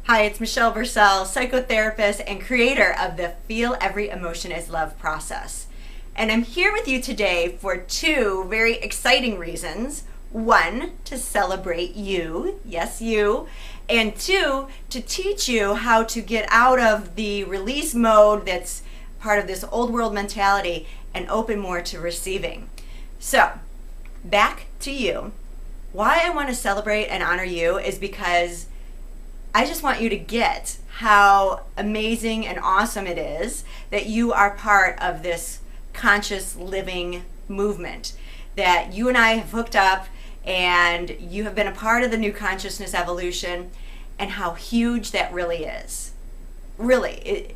Hi, it's Michelle Bursell, psychotherapist and creator of the Feel Every Emotion is Love process. And I'm here with you today for two very exciting reasons. One, to celebrate you, yes, you. And two, to teach you how to get out of the release mode that's part of this old world mentality and open more to receiving. So, back to you. Why I want to celebrate and honor you is because I just want you to get how amazing and awesome it is that you are part of this conscious living movement, that you and I have hooked up and you have been a part of the new consciousness evolution, and how huge that really is. Really,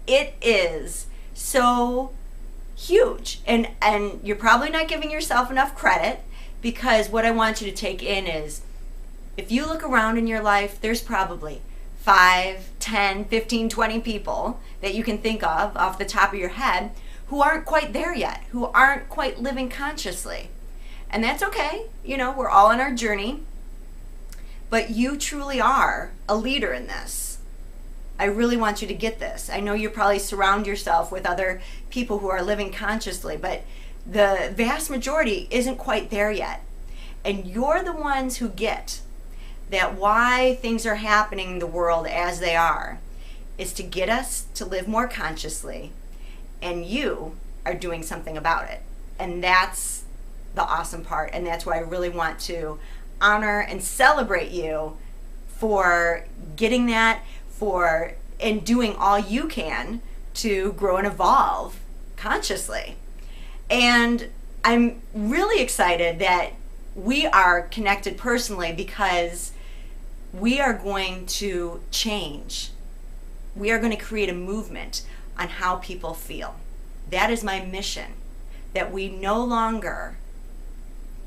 it is so huge. And you're probably not giving yourself enough credit, because what I want you to take in is, if you look around in your life, there's probably 5, 10, 15, 20 people that you can think of off the top of your head who aren't quite there yet, who aren't quite living consciously. And that's okay. You know, we're all on our journey. But you truly are a leader in this. I really want you to get this. I know you probably surround yourself with other people who are living consciously, but the vast majority isn't quite there yet. And you're the ones who get that why things are happening in the world as they are is to get us to live more consciously, and you are doing something about it. And that's the awesome part, and that's why I really want to honor and celebrate you for getting that, and doing all you can to grow and evolve consciously. And I'm really excited that we are connected personally, because we are going to change. We are going to create a movement on how people feel. That is my mission, that we no longer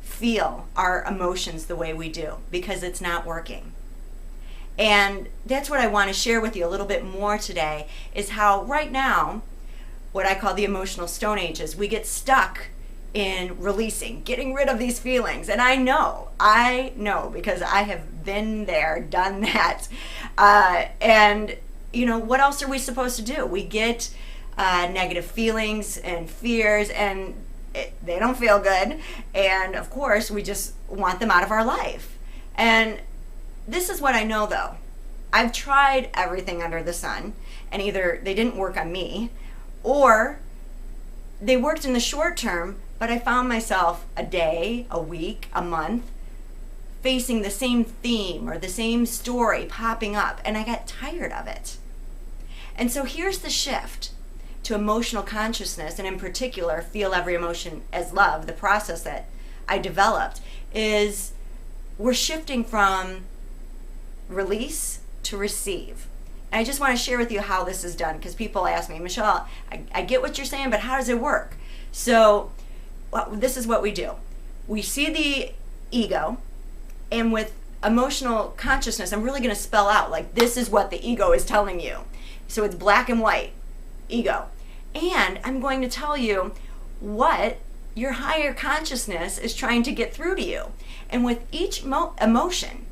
feel our emotions the way we do, because it's not working. And that's what I want to share with you a little bit more today, is how right now, what I call the emotional stone ages, we get stuck in releasing, getting rid of these feelings. And I know because I have been there, done that. And you know, what else are we supposed to do? We get negative feelings and fears, and they don't feel good. And of course, we just want them out of our life. And this is what I know, though. I've tried everything under the sun, and either they didn't work on me, or they worked in the short term, but I found myself a day, a week, a month facing the same theme or the same story popping up, and I got tired of it. And so here's the shift to emotional consciousness, and in particular, Feel Every Emotion as Love, the process that I developed, is we're shifting from release to receive. And I just want to share with you how this is done, because people ask me, Michelle, I get what you're saying, but how does it work? So this is what we do. We see the ego, and with emotional consciousness, I'm really going to spell out, like, this is what the ego is telling you. So it's black and white, ego. And I'm going to tell you what your higher consciousness is trying to get through to you. And with each emotion,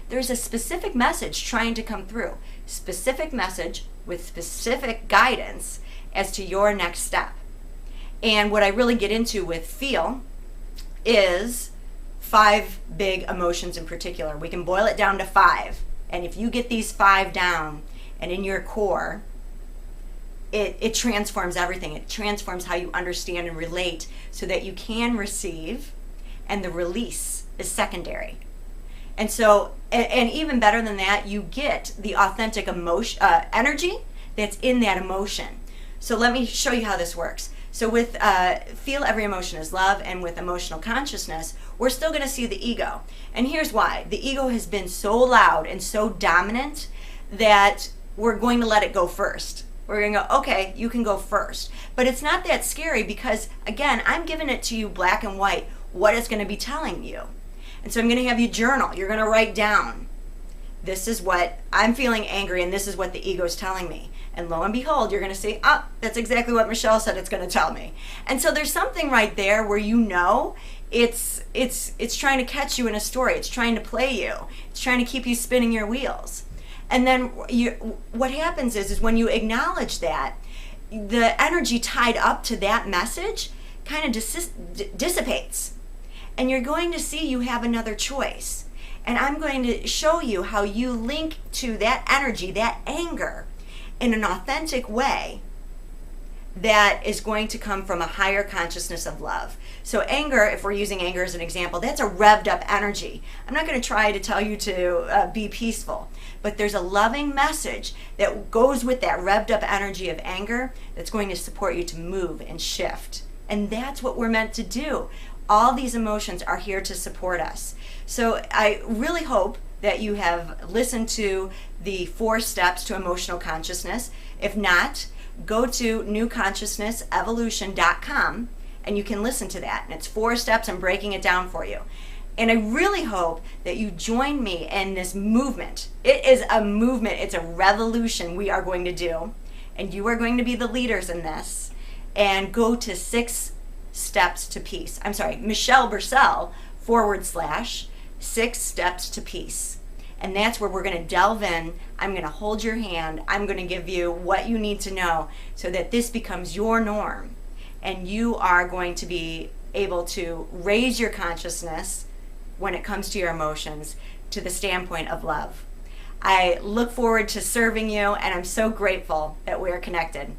there's a specific message trying to come through. Specific message with specific guidance as to your next step. And what I really get into with Feel is 5 big emotions in particular. We can boil it down to 5. And if you get these 5 down and in your core, it transforms everything. It transforms how you understand and relate, so that you can receive, and the release is secondary. And so, and even better than that, you get the authentic emotion, energy that's in that emotion. So let me show you how this works. So with Feel Every Emotion is Love, and with emotional consciousness, we're still going to see the ego. And here's why. The ego has been so loud and so dominant that we're going to let it go first. We're going to go, okay, you can go first. But it's not that scary, because, again, I'm giving it to you black and white, what it's going to be telling you. And so I'm going to have you journal. You're going to write down, this is what I'm feeling angry, and this is what the ego is telling me. And lo and behold, you're going to say, that's exactly what Michelle said it's going to tell me. And so there's something right there where you know it's trying to catch you in a story. It's trying to play you. It's trying to keep you spinning your wheels. And then what happens is when you acknowledge that, the energy tied up to that message kind of dissipates. And you're going to see you have another choice. And I'm going to show you how you link to that energy, that anger, in an authentic way that is going to come from a higher consciousness of love. So anger, if we're using anger as an example, that's a revved up energy. I'm not going to try to tell you to be peaceful, but there's a loving message that goes with that revved up energy of anger that's going to support you to move and shift. And that's what we're meant to do. All these emotions are here to support us. So I really hope that you have listened to the 4 steps to emotional consciousness. If not, go to newconsciousnessevolution.com and you can listen to that. And it's 4 steps. I'm breaking it down for you. And I really hope that you join me in this movement. It is a movement. It's a revolution we are going to do. And you are going to be the leaders in this. And go to 6 steps to peace. I'm sorry, Michelle Bursell /6 steps to peace. And that's where we're going to delve in. I'm going to hold your hand. I'm going to give you what you need to know so that this becomes your norm. And you are going to be able to raise your consciousness when it comes to your emotions to the standpoint of love. I look forward to serving you, and I'm so grateful that we are connected.